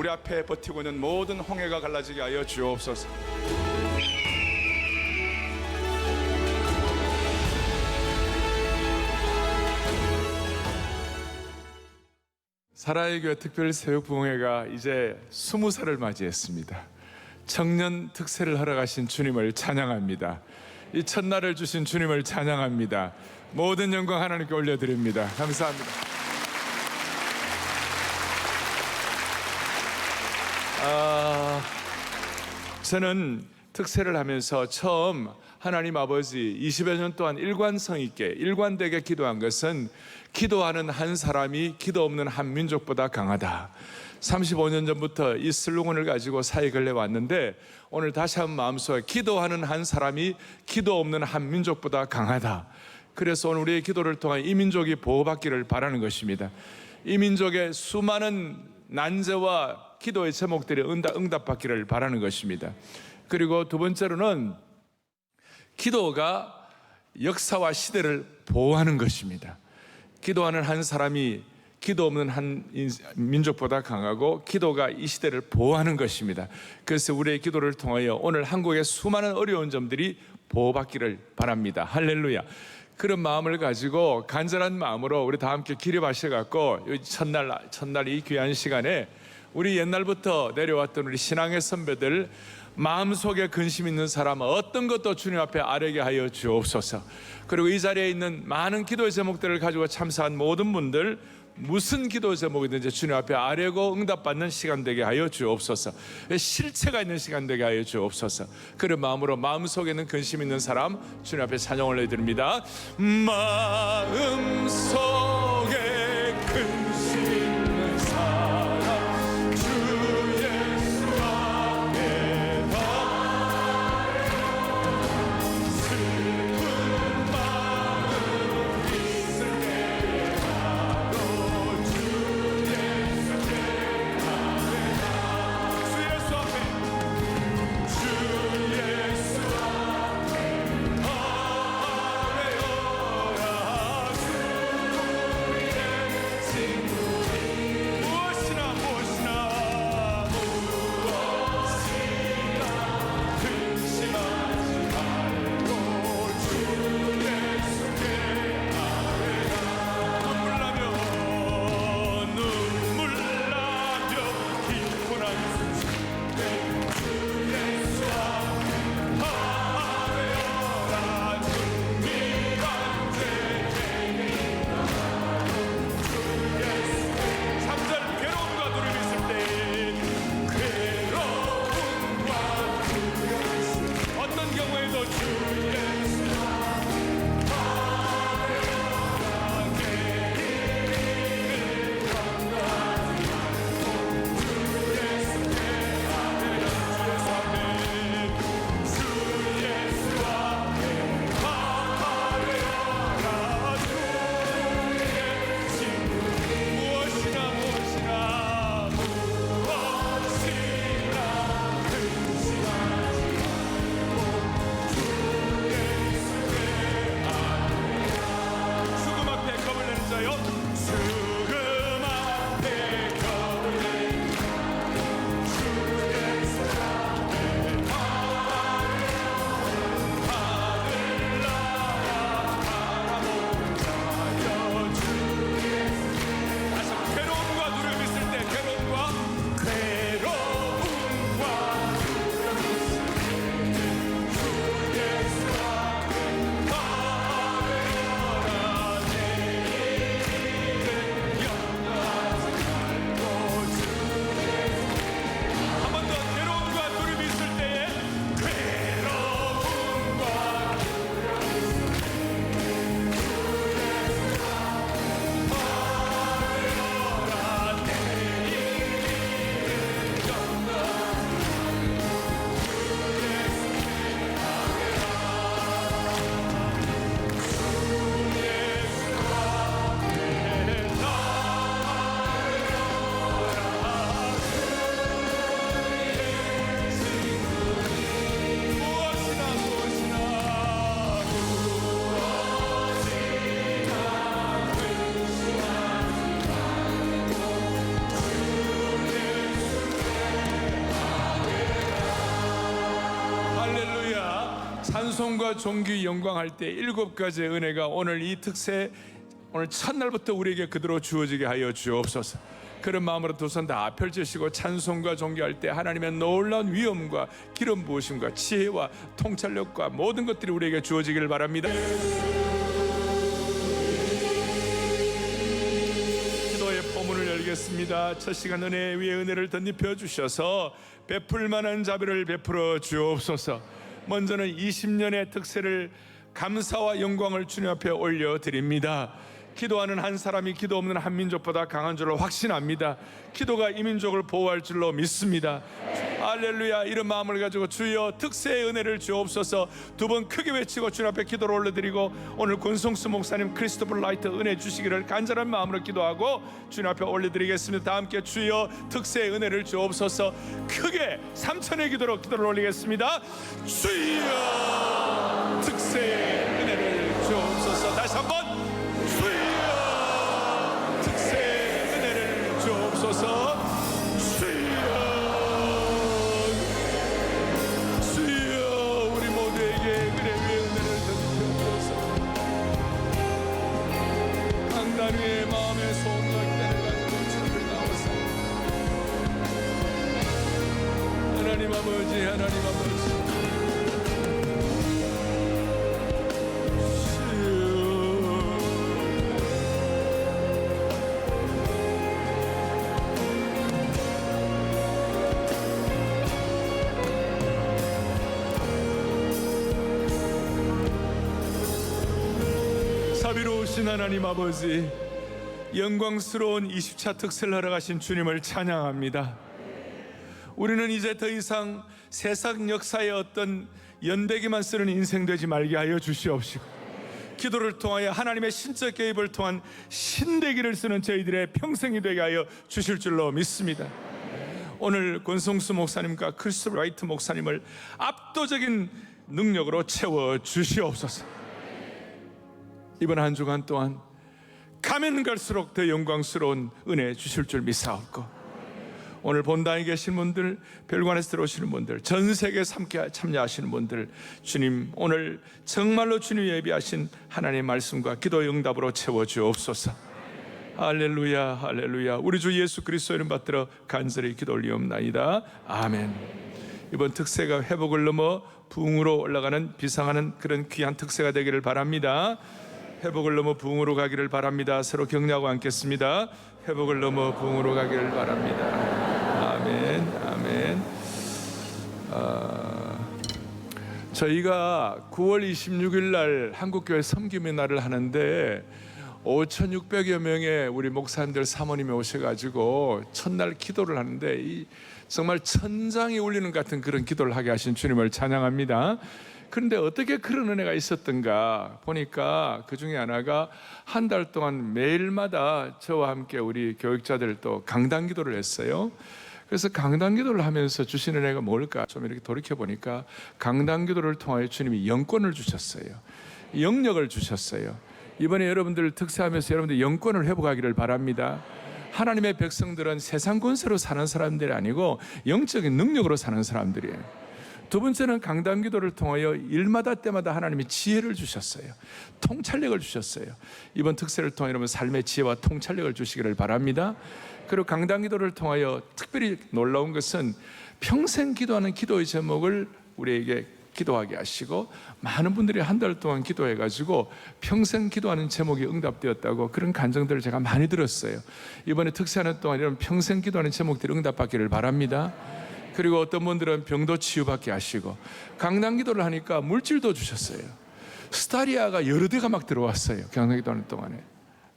우리 앞에 버티고 있는 모든 홍해가 갈라지게 하여 주옵소서. 사라의 교회 특별 새벽 부흥회가 이제 20살을 맞이했습니다. 청년 특세를 허락하신 주님을 찬양합니다. 이 첫날을 주신 주님을 찬양합니다. 모든 영광 하나님께 올려드립니다. 감사합니다. 저는 특세를 하면서 처음 하나님 아버지 20여 년 동안 일관성 있게 일관되게 기도한 것은 기도하는 한 사람이 기도 없는 한 민족보다 강하다. 35년 전부터 이 슬로건을 가지고 사역을 해왔는데 오늘 다시 한번 마음속에 기도하는 한 사람이 기도 없는 한 민족보다 강하다. 그래서 오늘 우리의 기도를 통해 이 민족이 보호받기를 바라는 것입니다. 이 민족의 수많은 난제와 기도의 제목들이 응답받기를 바라는 것입니다. 그리고 두 번째로는 기도가 역사와 시대를 보호하는 것입니다. 기도하는 한 사람이 기도 없는 한 민족보다 강하고 기도가 이 시대를 보호하는 것입니다. 그래서 우리의 기도를 통하여 오늘 한국의 수많은 어려운 점들이 보호받기를 바랍니다. 할렐루야. 그런 마음을 가지고 간절한 마음으로 우리 다 함께 기립하셔갖고 첫날 이 귀한 시간에 우리 옛날부터 내려왔던 우리 신앙의 선배들 마음속에 근심 있는 사람 어떤 것도 주님 앞에 아뢰게 하여 주옵소서. 그리고 이 자리에 있는 많은 기도의 제목들을 가지고 참석한 모든 분들 무슨 기도 제목이든지 주님 앞에 아뢰고 응답받는 시간 되게 하여 주옵소서. 실체가 있는 시간 되게 하여 주옵소서. 그런 마음으로 마음속에는 근심 있는 사람 주님 앞에 찬양 올려드립니다. 마음속에 근심 있는 사람 주 예수 앞에 슬픈 마음 있을 때에 찬송과 존귀 영광할 때 7가지의 은혜가 오늘 이 특세 오늘 첫날부터 우리에게 그대로 주어지게 하여 주옵소서. 그런 마음으로 두 손 다 펼치시고 찬송과 존귀할 때 하나님의 놀라운 위엄과 기름 부으심과 지혜와 통찰력과 모든 것들이 우리에게 주어지기를 바랍니다. 기도의 포문을 열겠습니다. 첫 시간 은혜 위에 은혜를 덧입혀 주셔서 베풀 만한 자비를 베풀어 주옵소서. 먼저는 20년의 특세를 감사와 영광을 주님 앞에 올려드립니다. 기도하는 한 사람이 기도 없는 한 민족보다 강한 줄로 확신합니다. 기도가 이 민족을 보호할 줄로 믿습니다. 할렐루야. 이런 마음을 가지고 주여 특세의 은혜를 주옵소서. 두 번 크게 외치고 주님 앞에 기도를 올려드리고 오늘 권성수 목사님 크리스토퍼 라이트 은혜 주시기를 간절한 마음으로 기도하고 주님 앞에 올려드리겠습니다. 다 함께 주여 특세의 은혜를 주옵소서. 크게 3천의 기도로 기도를 올리겠습니다. 주여 특세의 은혜를 주옵소서. 다시 한번 주옵소서. 주여 우리 모두에게 은혜 위에 은혜를 덧입혀주소서. 강단 위에 마음의 소원과 기대를 가지고 주님을 나와서 하나님 아버지 하나님 아버지 자비로우신 하나님 아버지, 영광스러운 20차 특세를 하러 가신 주님을 찬양합니다. 우리는 이제 더 이상 세상 역사의 어떤 연대기만 쓰는 인생 되지 말게 하여 주시옵시고, 기도를 통하여 하나님의 신적 개입을 통한 신대기를 쓰는 저희들의 평생이 되게 하여 주실 줄로 믿습니다. 오늘 권성수 목사님과 크리스토퍼 라이트 목사님을 압도적인 능력으로 채워 주시옵소서. 이번 한 주간 동안 가면 갈수록 더 영광스러운 은혜 주실 줄 믿사옵고, 오늘 본당에 계신 분들, 별관에서 들어오시는 분들, 전 세계에서 함께 참여하시는 분들, 주님 오늘 정말로 주님 예비하신 하나님의 말씀과 기도의 응답으로 채워주옵소서. 할렐루야 할렐루야. 우리 주 예수 그리스도 이름 받들어 간절히 기도 올리옵나이다. 아멘. 이번 특세가 회복을 넘어 부흥으로 올라가는 비상하는 그런 귀한 특세가 되기를 바랍니다. 회복을 넘어 부흥으로 가기를 바랍니다. 서로 격려하고 앉겠습니다. 회복을 넘어 부흥으로 가기를 바랍니다. 아멘 아멘. 저희가 9월 26일 날 한국교회 섬김의 날을 하는데 5,600여 명의 우리 목사님들 사모님이 오셔가지고 첫날 기도를 하는데 정말 천장이 울리는 같은 그런 기도를 하게 하신 주님을 찬양합니다. 그런데 어떻게 그런 은혜가 있었던가 보니까 그 중에 하나가 한 달 동안 매일마다 저와 함께 우리 교육자들 또 강단 기도를 했어요. 그래서 강단 기도를 하면서 주신 은혜가 뭘까 좀 이렇게 돌이켜 보니까 강단 기도를 통하여 주님이 영권을 주셨어요. 영력을 주셨어요. 이번에 여러분들 특세하면서 여러분들 영권을 회복하기를 바랍니다. 하나님의 백성들은 세상 권세로 사는 사람들이 아니고 영적인 능력으로 사는 사람들이에요. 두 번째는 강단 기도를 통하여 일마다 때마다 하나님이 지혜를 주셨어요. 통찰력을 주셨어요. 이번 특세를 통하여 여러분 삶의 지혜와 통찰력을 주시기를 바랍니다. 그리고 강단 기도를 통하여 특별히 놀라운 것은 평생 기도하는 기도의 제목을 우리에게 기도하게 하시고, 많은 분들이 한 달 동안 기도해가지고 평생 기도하는 제목이 응답되었다고 그런 간증들을 제가 많이 들었어요. 이번에 특세하는 동안 이런 평생 기도하는 제목들이 응답받기를 바랍니다. 그리고 어떤 분들은 병도 치유받게 하시고, 강단 기도를 하니까 물질도 주셨어요. 스타리아가 여러 대가 막 들어왔어요. 강단 기도하는 동안에.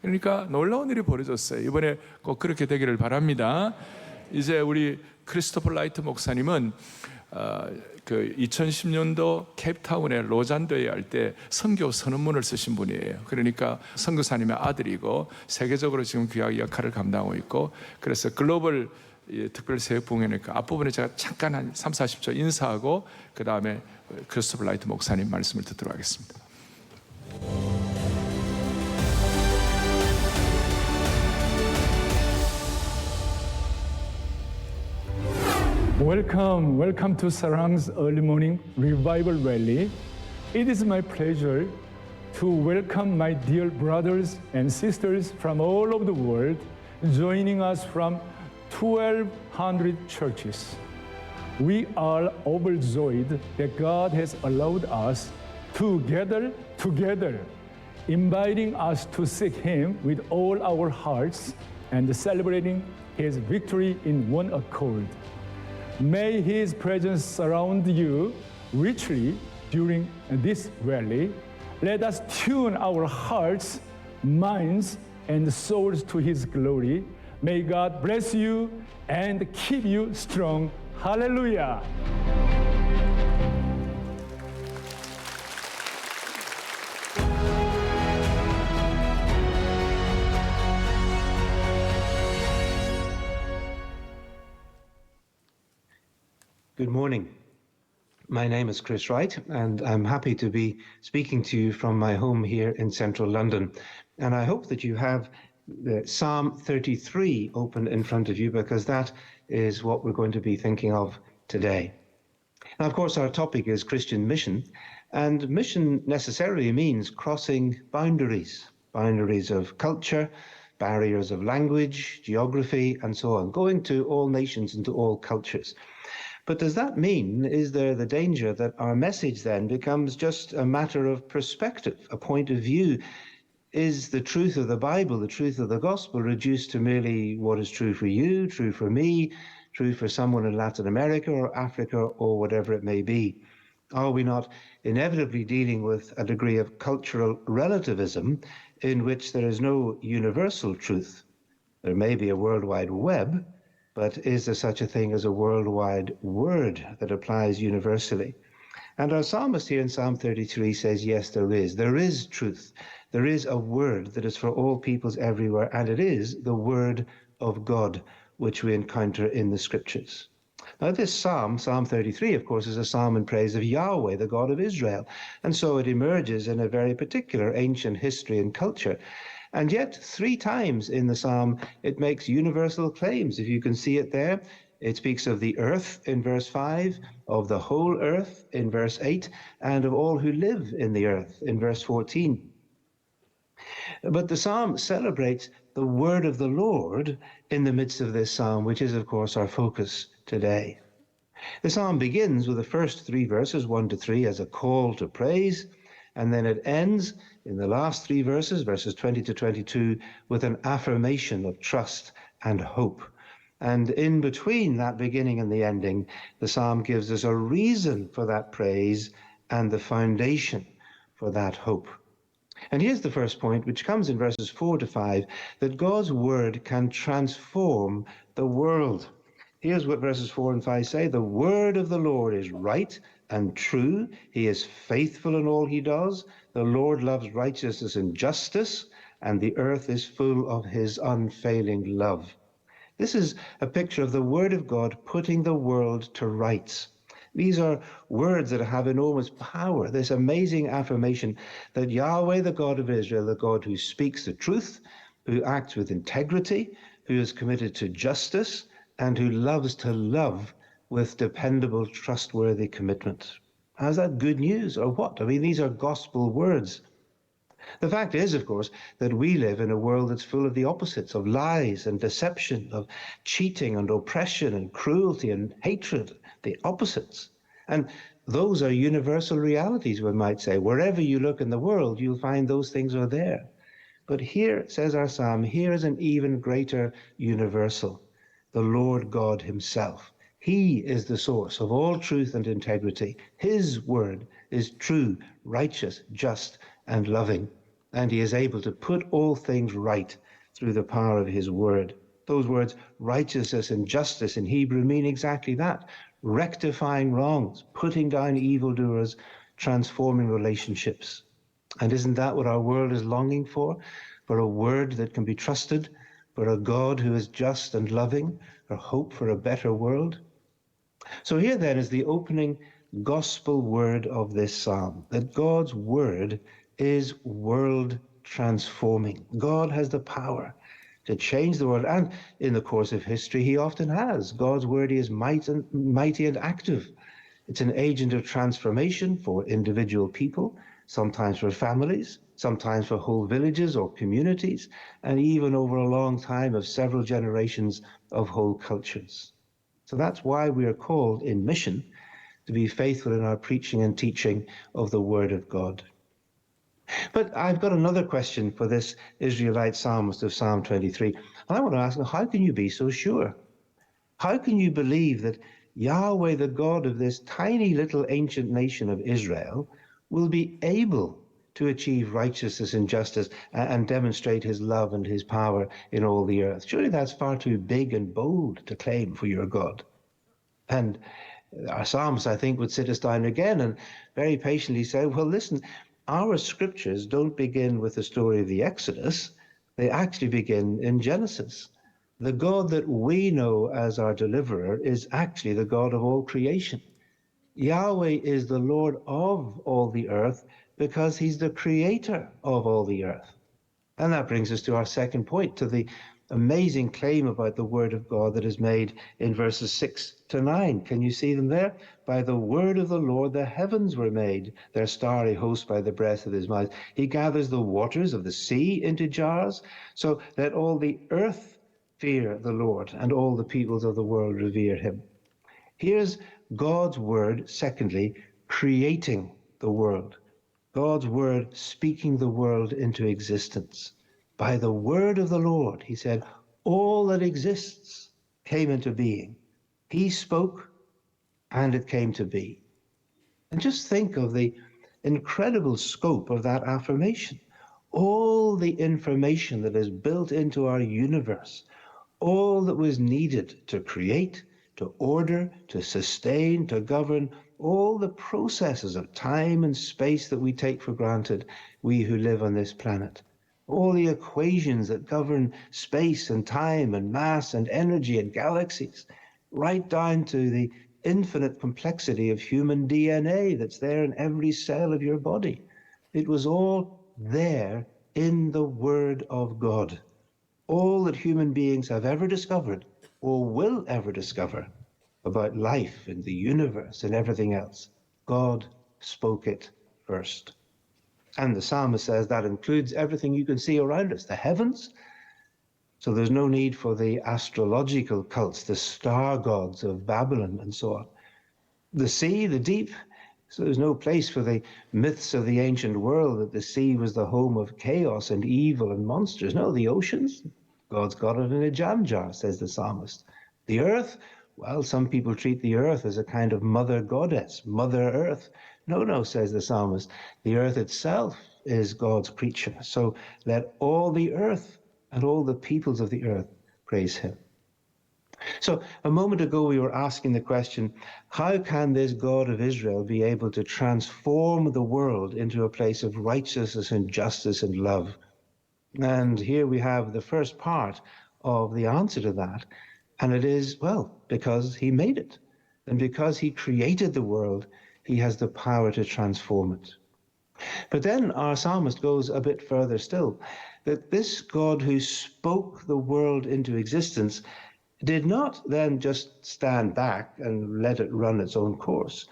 그러니까 놀라운 일이 벌어졌어요. 이번에 꼭 그렇게 되기를 바랍니다. 이제 우리 크리스토퍼 라이트 목사님은 그 2010년도 케이프타운의 로잔도에 할 때 선교 선언문을 쓰신 분이에요. 그러니까 선교사님의 아들이고 세계적으로 지금 귀하게 역할을 감당하고 있고, 그래서 글로벌 특별 새벽 봉헌이니까 앞부분에 제가 잠깐 한 3, 40초 인사하고 그 다음에 크리스토퍼 라이트 목사님 말씀을 듣도록 하겠습니다. Welcome to Sarang's early morning revival rally. It is my pleasure to welcome my dear brothers and sisters from all over the world, joining us from 1,200 churches. We are overjoyed that God has allowed us to gather together, inviting us to seek Him with all our hearts and celebrating His victory in one accord. May His presence surround you richly during this rally. Let us tune our hearts, minds, and souls to His glory. May God bless you and keep you strong. Hallelujah. Good morning. My name is Chris Wright, and I'm happy to be speaking to you from my home here in central London. And I hope that you have Psalm 33 open in front of you, because that is what we're going to be thinking of today. Now, of course, our topic is Christian mission, and mission necessarily means crossing boundaries of culture, barriers of language, geography, and so on, going to all nations and to all cultures. But does that mean, is there the danger that our message then becomes just a matter of perspective, a point of view? Is the truth of the Bible, the truth of the gospel, reduced to merely what is true for you, true for me, true for someone in Latin America or Africa or whatever it may be? Are we not inevitably dealing with a degree of cultural relativism in which there is no universal truth? There may be a World Wide Web, but is there such a thing as a worldwide word that applies universally? And our psalmist here in Psalm 33 says, yes, there is. There is truth. There is a word that is for all peoples everywhere, and it is the word of God, which we encounter in the scriptures. Now, this psalm, Psalm 33, of course, is a psalm in praise of Yahweh, the God of Israel. And so it emerges in a very particular ancient history and culture. And yet, 3 times in the psalm, it makes universal claims. If you can see it there, it speaks of the earth in verse 5, of the whole earth in verse 8, and of all who live in the earth in verse 14. But the psalm celebrates the word of the Lord in the midst of this psalm, which is, of course, our focus today. The psalm begins with the first 3 verses, 1 to 3, as a call to praise, and then it ends in the last 3 verses, verses 20 to 22, with an affirmation of trust and hope. And in between that beginning and the ending, the psalm gives us a reason for that praise and the foundation for that hope. And here's the first point, which comes in verses 4 to 5, that God's word can transform the world. Here's what verses 4 and 5 say: the word of the Lord is right and true. He is faithful in all he does. The Lord loves righteousness and justice, and the earth is full of his unfailing love. This is a picture of the word of God putting the world to rights. These are words that have enormous power, this amazing affirmation that Yahweh, the God of Israel, the God who speaks the truth, who acts with integrity, who is committed to justice, and who loves to love with dependable, trustworthy commitment. How's that good news or what? I mean, these are gospel words. The fact is, of course, that we live in a world that's full of the opposites, of lies and deception, of cheating and oppression and cruelty and hatred, the opposites. And those are universal realities, we might say. Wherever you look in the world, you'll find those things are there. But here, says our psalm, here is an even greater universal, the Lord God himself. He is the source of all truth and integrity. His word is true, righteous, just, and loving. And he is able to put all things right through the power of his word. Those words, righteousness and justice in Hebrew, mean exactly that: rectifying wrongs, putting down evildoers, transforming relationships. And isn't that what our world is longing for? For a word that can be trusted, for a God who is just and loving, for hope for a better world? So here then is the opening gospel word of this psalm, that God's word is world transforming. God has the power to change the world, and in the course of history he often has. God's word is mighty and active. It's an agent of transformation for individual people, sometimes for families, sometimes for whole villages or communities, and even over a long time of several generations of whole cultures. So that's why we are called in mission to be faithful in our preaching and teaching of the Word of God. But I've got another question for this Israelite psalmist of Psalm 23. And I want to ask him, how can you be so sure? How can you believe that Yahweh, the God of this tiny little ancient nation of Israel, will be able to achieve righteousness and justice and demonstrate his love and his power in all the earth? Surely that's far too big and bold to claim for your God. And our psalmist, I think, would sit us down again and very patiently say, well, listen, our scriptures don't begin with the story of the Exodus. They actually begin in Genesis. The God that we know as our deliverer is actually the God of all creation. Yahweh is the Lord of all the earth because he's the creator of all the earth. And that brings us to our second point, to the amazing claim about the word of God that is made in verses 6 to 9. Can you see them there? By the word of the Lord the heavens were made, their starry host by the breath of his mouth. He gathers the waters of the sea into jars, so that all the earth fear the Lord, and all the peoples of the world revere him. Here's God's word, secondly, creating the world. God's word speaking the world into existence. By the word of the Lord, he said, all that exists came into being. He spoke, and it came to be. And just think of the incredible scope of that affirmation. All the information that is built into our universe, all that was needed to create, to order, to sustain, to govern, all the processes of time and space that we take for granted, we who live on this planet. All the equations that govern space and time and mass and energy and galaxies, right down to the infinite complexity of human DNA that's there in every cell of your body. It was all there in the Word of God. All that human beings have ever discovered or will ever discover about life and the universe and everything else, God spoke it first. And the psalmist says that includes everything you can see around us, the heavens. So there's no need for the astrological cults, the star gods of Babylon and so on. The sea, the deep, so there's no place for the myths of the ancient world that the sea was the home of chaos and evil and monsters. No, the oceans, God's got it in a jam jar, says the psalmist. The earth, well, some people treat the earth as a kind of mother goddess, Mother Earth. No, says the psalmist. The earth itself is God's creature. So let all the earth and all the peoples of the earth praise him. So a moment ago we were asking the question, how can this God of Israel be able to transform the world into a place of righteousness and justice and love? And here we have the first part of the answer to that. And it is, well, because he made it. And because he created the world, he has the power to transform it. But then our psalmist goes a bit further still, that this God who spoke the world into existence did not then just stand back and let it run its own course.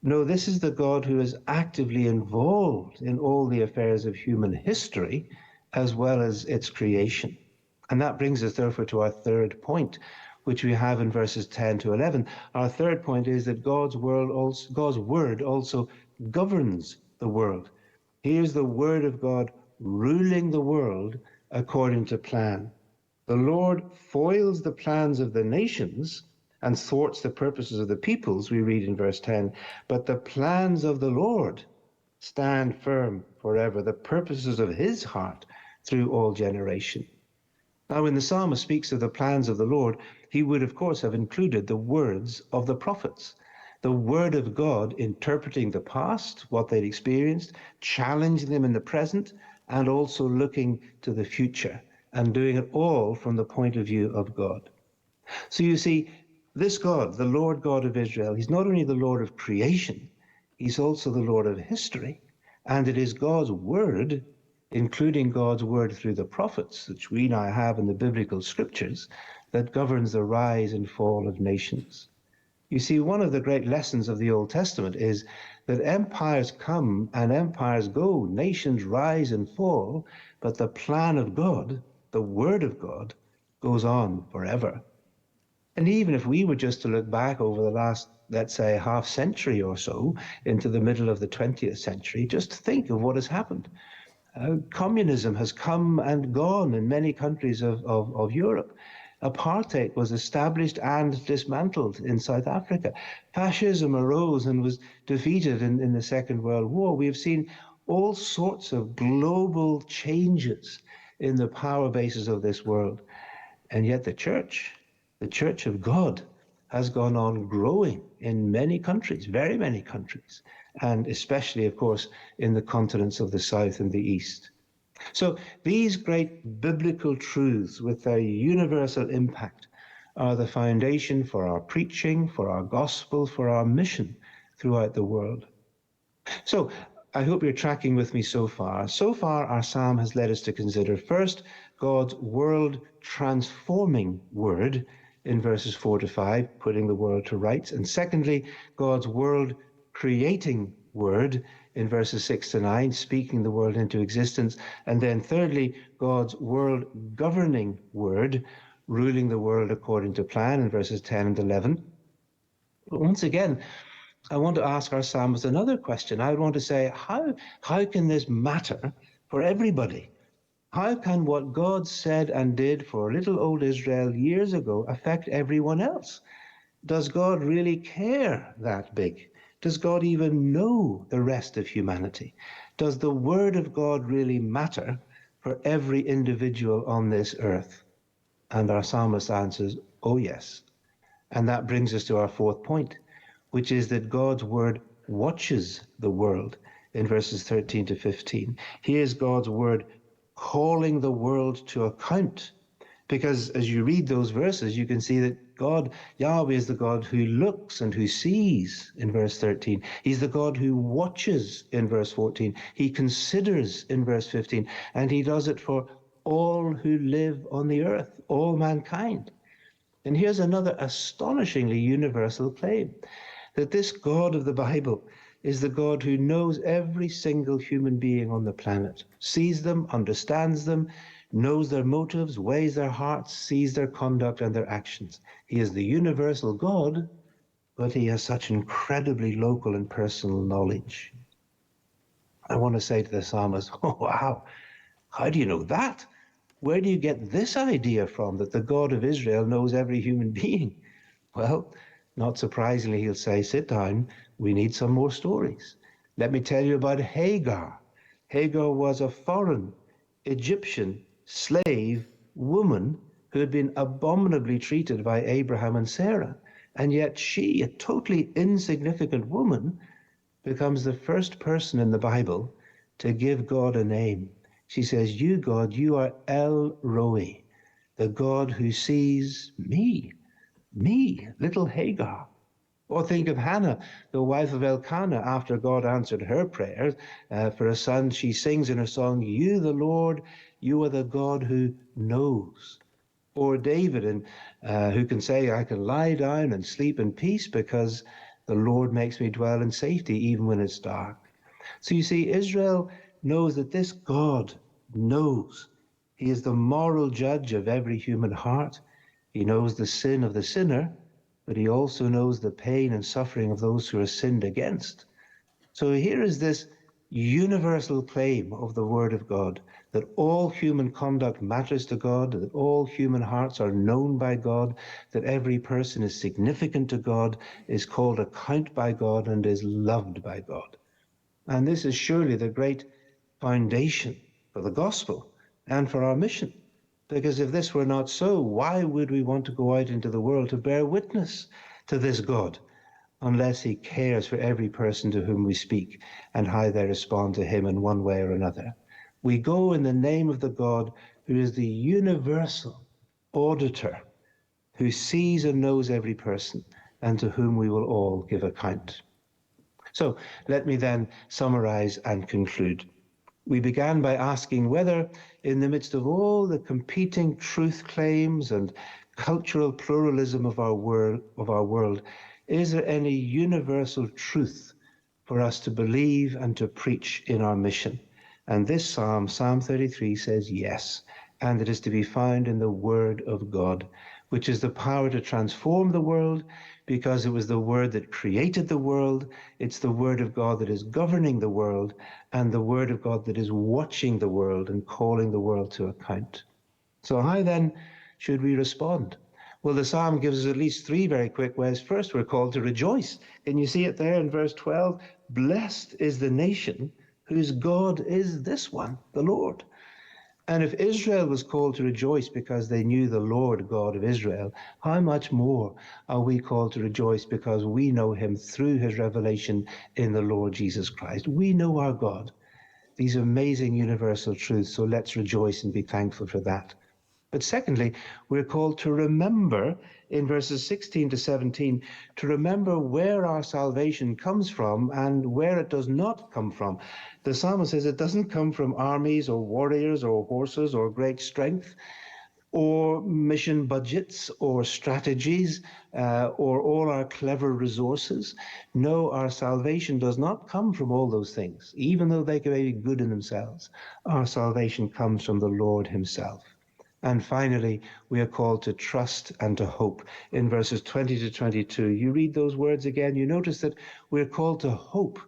No, this is the God who is actively involved in all the affairs of human history, as well as its creation. And that brings us therefore to our third point, which we have in verses 10 to 11. Our third point is that God's word also governs the world. Here's the word of God ruling the world according to plan. The Lord foils the plans of the nations and thwarts the purposes of the peoples, we read in verse 10. But the plans of the Lord stand firm forever, the purposes of his heart through all generation. Now, when the psalmist speaks of the plans of the Lord, he would, of course, have included the words of the prophets, the word of God interpreting the past, what they'd experienced, challenging them in the present, and also looking to the future, and doing it all from the point of view of God. So you see, this God, the Lord God of Israel, he's not only the Lord of creation, he's also the Lord of history. And it is God's word, including God's word through the prophets, which we now have in the biblical scriptures, that governs the rise and fall of nations. You see, one of the great lessons of the Old Testament is that empires come and empires go, nations rise and fall, but the plan of God, the Word of God, goes on forever. And even if we were just to look back over the last, let's say, half century or so into the middle of the 20th century, just think of what has happened. Communism has come and gone in many countries of Europe. Apartheid was established and dismantled in South Africa. Fascism arose and was defeated in the Second World War. We have seen all sorts of global changes in the power bases of this world. And yet the Church of God, has gone on growing in many countries, very many countries, and especially, of course, in the continents of the South and the East. So these great biblical truths with their universal impact are the foundation for our preaching, for our gospel, for our mission throughout the world. So I hope you're tracking with me so far. So far, our psalm has led us to consider first God's world transforming word in verses 4 to 5, putting the world to rights. And secondly, God's world creating word in verses 6 to 9, speaking the world into existence. And then thirdly, God's world governing word, ruling the world according to plan in verses 10 and 11. But once again, I want to ask our psalmist another question. I want to say, how can this matter for everybody? How can what God said and did for little old Israel years ago affect everyone else? Does God really care that big? Does God even know the rest of humanity? Does the word of God really matter for every individual on this earth? And our psalmist answers, oh yes. And that brings us to our fourth point, which is that God's word watches the world in verses 13 to 15. Here's God's word calling the world to account. Because as you read those verses, you can see that God, Yahweh, is the God who looks and who sees in verse 13. He's the God who watches in verse 14. He considers in verse 15. And he does it for all who live on the earth, all mankind. And here's another astonishingly universal claim, that this God of the Bible is the God who knows every single human being on the planet, sees them, understands them, knows their motives, weighs their hearts, sees their conduct and their actions. He is the universal God, but he has such incredibly local and personal knowledge. I want to say to the psalmist, oh, wow, how do you know that? Where do you get this idea from, that the God of Israel knows every human being? Well, not surprisingly, he'll say, sit down, we need some more stories. Let me tell you about Hagar. Hagar was a foreign Egyptian slave woman who had been abominably treated by Abraham and Sarah. And yet she, a totally insignificant woman, becomes the first person in the Bible to give God a name. She says, you, God, you are El Roi, the God who sees me, little Hagar. Or think of Hannah, the wife of Elkanah, after God answered her prayer for a son. She sings in her song, you, the Lord, you are the God who knows. Or David, who can say, I can lie down and sleep in peace because the Lord makes me dwell in safety even when it's dark. So you see, Israel knows that this God knows. He is the moral judge of every human heart. He knows the sin of the sinner, but he also knows the pain and suffering of those who are sinned against. So here is this universal claim of the Word of God, that all human conduct matters to God, that all human hearts are known by God, that every person is significant to God, is called account by God, and is loved by God. And this is surely the great foundation for the gospel and for our mission. Because if this were not so, why would we want to go out into the world to bear witness to this God, unless he cares for every person to whom we speak and how they respond to him in one way or another? We go in the name of the God who is the universal auditor, who sees and knows every person, and to whom we will all give account. So let me then summarize and conclude. We began by asking whether, in the midst of all the competing truth claims and cultural pluralism of our world, Is there any universal truth for us to believe and to preach in our mission? And this psalm, Psalm 33, says yes, and it is to be found in the Word of God, which is the power to transform the world, because it was the Word that created the world. It's the Word of God that is governing the world, and the Word of God that is watching the world and calling the world to account. So how then should we respond? Well, the psalm gives us at least three very quick ways. First, we're called to rejoice. Can you see it there in verse 12? Blessed is the nation whose God is this one, the Lord. And if Israel was called to rejoice because they knew the Lord God of Israel, how much more are we called to rejoice because we know him through his revelation in the Lord Jesus Christ? We know our God. These amazing universal truths, so let's rejoice and be thankful for that. But secondly, we're called to remember in verses 16 to 17, to remember where our salvation comes from and where it does not come from. The psalmist says it doesn't come from armies or warriors or horses or great strength or mission budgets or strategies or all our clever resources. No, our salvation does not come from all those things, even though they may be good in themselves. Our salvation comes from the Lord himself. And finally, we are called to trust and to hope. In verses 20 to 22, you read those words again, you notice that we're called to hope,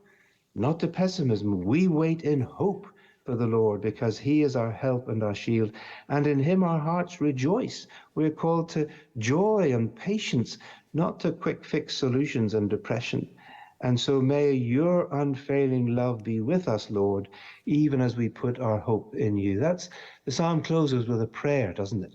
not to pessimism. We wait in hope for the Lord because he is our help and our shield, and in him our hearts rejoice. We're called to joy and patience, not to quick fix solutions and depression. And so may your unfailing love be with us, Lord, even as we put our hope in you. The psalm closes with a prayer, doesn't it?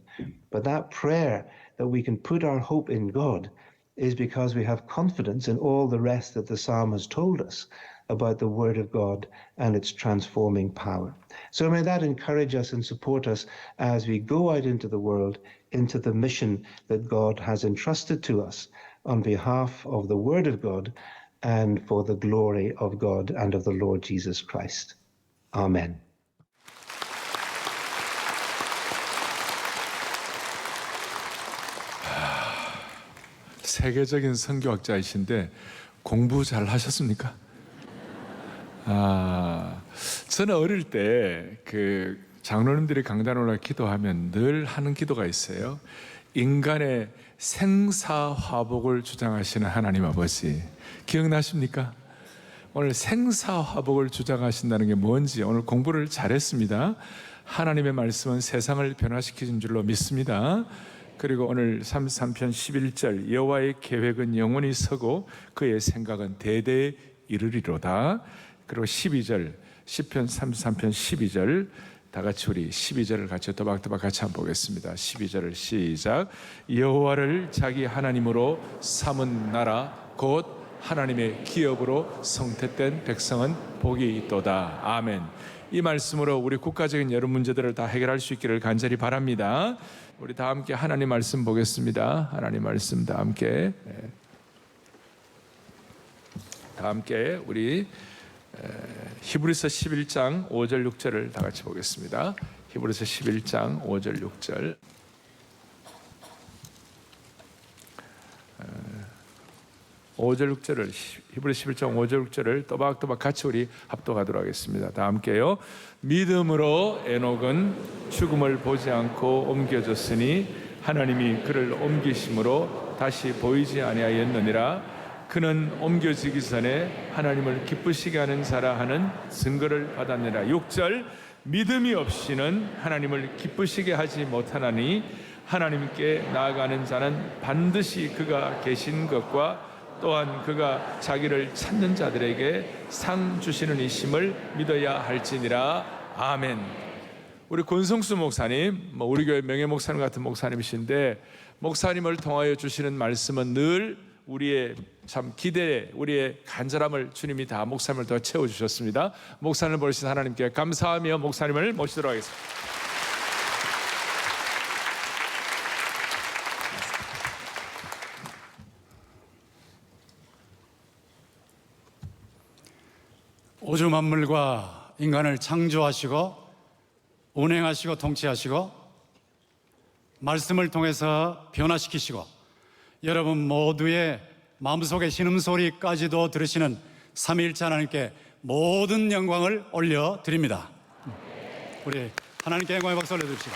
But that prayer that we can put our hope in God is because we have confidence in all the rest that the psalm has told us about the word of God and its transforming power. So may that encourage us and support us as we go out into the world, into the mission that God has entrusted to us on behalf of the word of God and for the glory of God and of the Lord Jesus Christ. Amen. 세계적인 선교학자이신데 공부 잘 하셨습니까? 저는 어릴 때 그 장로님들이 강단에 올라 기도하면 늘 하는 기도가 있어요. 인간의 생사화복을 주장하시는 하나님 아버지, 기억나십니까? 오늘 생사화복을 주장하신다는 게 뭔지 오늘 공부를 잘했습니다. 하나님의 말씀은 세상을 변화시키는 줄로 믿습니다. 그리고 오늘 33편 11절, 여호와의 계획은 영원히 서고 그의 생각은 대대에 이르리로다. 그리고 12절, 시편 33편 12절, 다 같이 우리 12절을 같이 또박또박 같이 한번 보겠습니다. 12절을 시작. 여호와를 자기 하나님으로 삼은 나라 곧 하나님의 기업으로 성택된 백성은 복이 있도다. 아멘. 이 말씀으로 우리 국가적인 여러 문제들을 다 해결할 수 있기를 간절히 바랍니다. 우리 다 함께 하나님 말씀 보겠습니다. 하나님 말씀 다 함께 우리 히브리서 11장 5절 6절을 다 같이 보겠습니다. 히브리서 11장 5절 6절. 히브리서 11장 5절 6절을 또박또박 같이 우리 합독하도록 하겠습니다. 다 함께요. 믿음으로 에녹은 죽음을 보지 않고 옮겨졌으니 하나님이 그를 옮기심으로 다시 보이지 아니하였느니라. 그는 옮겨지기 전에 하나님을 기쁘시게 하는 자라 하는 증거를 받았느니라. 6절. 믿음이 없이는 하나님을 기쁘시게 하지 못하나니 하나님께 나아가는 자는 반드시 그가 계신 것과 또한 그가 자기를 찾는 자들에게 상 주시는 이심을 믿어야 할지니라. 아멘. 우리 권성수 목사님, 우리 교회 명예 목사님 같은 목사님이신데 목사님을 통하여 주시는 말씀은 늘 우리의 참 기대, 우리의 간절함을 주님이 다 목사님을 더 채워주셨습니다. 목사님을 보신 하나님께 감사하며 목사님을 모시도록 하겠습니다. 우주 만물과 인간을 창조하시고 운행하시고 통치하시고 말씀을 통해서 변화시키시고 여러분 모두의 마음속의 신음소리까지도 들으시는 삼위일체 하나님께 모든 영광을 올려드립니다. 우리 하나님께 영광의 박수 올려드립시다.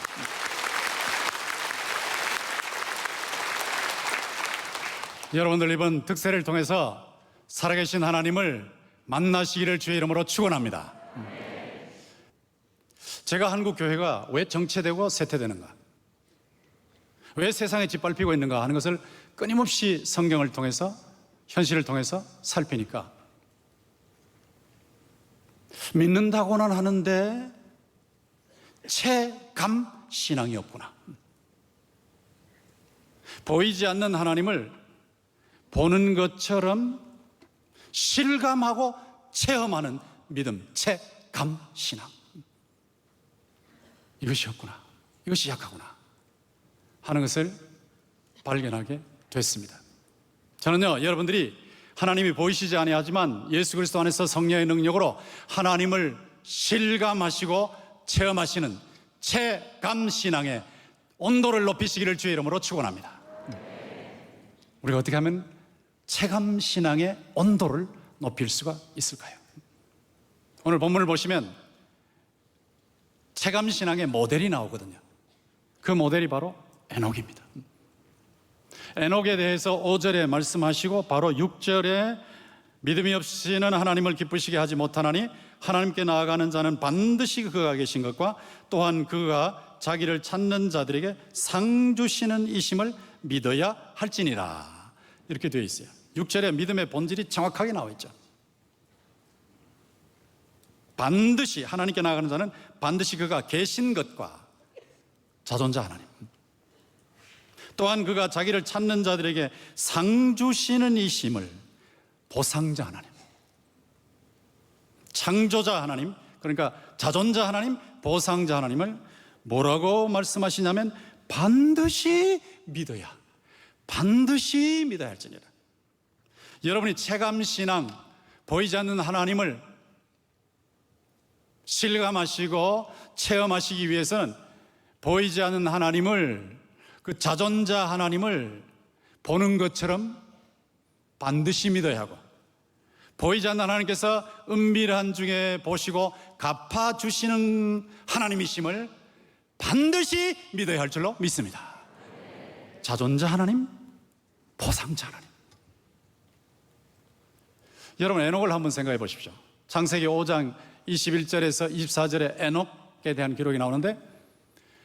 여러분들 이번 특세를 통해서 살아계신 하나님을 만나시기를 주의 이름으로 축원합니다. 제가 한국 교회가 왜 정체되고 쇠퇴되는가, 왜 세상에 짓밟히고 있는가 하는 것을 끊임없이 성경을 통해서, 현실을 통해서 살피니까 믿는다고는 하는데 체감 신앙이 없구나. 보이지 않는 하나님을 보는 것처럼 실감하고 체험하는 믿음, 체감 신앙, 이것이 없구나, 이것이 약하구나 하는 것을 발견하게 됐습니다. 저는요, 여러분들이 하나님이 보이시지 아니하지만 예수 그리스도 안에서 성령의 능력으로 하나님을 실감하시고 체험하시는 체감 신앙의 온도를 높이시기를 주의 이름으로 축원합니다. 우리가 어떻게 하면 체감 신앙의 온도를 높일 수가 있을까요? 오늘 본문을 보시면 체감 신앙의 모델이 나오거든요. 그 모델이 바로 에녹입니다. 에녹에 대해서 5절에 말씀하시고 바로 6절에 믿음이 없이는 하나님을 기쁘시게 하지 못하나니 하나님께 나아가는 자는 반드시 그가 계신 것과 또한 그가 자기를 찾는 자들에게 상 주시는 이심을 믿어야 할지니라, 이렇게 되어 있어요. 6절에 믿음의 본질이 정확하게 나와 있죠. 반드시, 하나님께 나아가는 자는 반드시 그가 계신 것과 자존자 하나님, 또한 그가 자기를 찾는 자들에게 상 주시는 이심을, 보상자 하나님, 창조자 하나님, 그러니까 자존자 하나님, 보상자 하나님을 뭐라고 말씀하시냐면 반드시 믿어야 할지니라. 여러분이 체감신앙, 보이지 않는 하나님을 실감하시고 체험하시기 위해서는 보이지 않는 하나님을, 그 자존자 하나님을 보는 것처럼 반드시 믿어야 하고, 보이지 않는 하나님께서 은밀한 중에 보시고 갚아주시는 하나님이심을 반드시 믿어야 할 줄로 믿습니다. 자존자 하나님, 보상자 하나님. 여러분, 에녹을 한번 생각해 보십시오. 창세기 5장 21절에서 24절에 에녹에 대한 기록이 나오는데,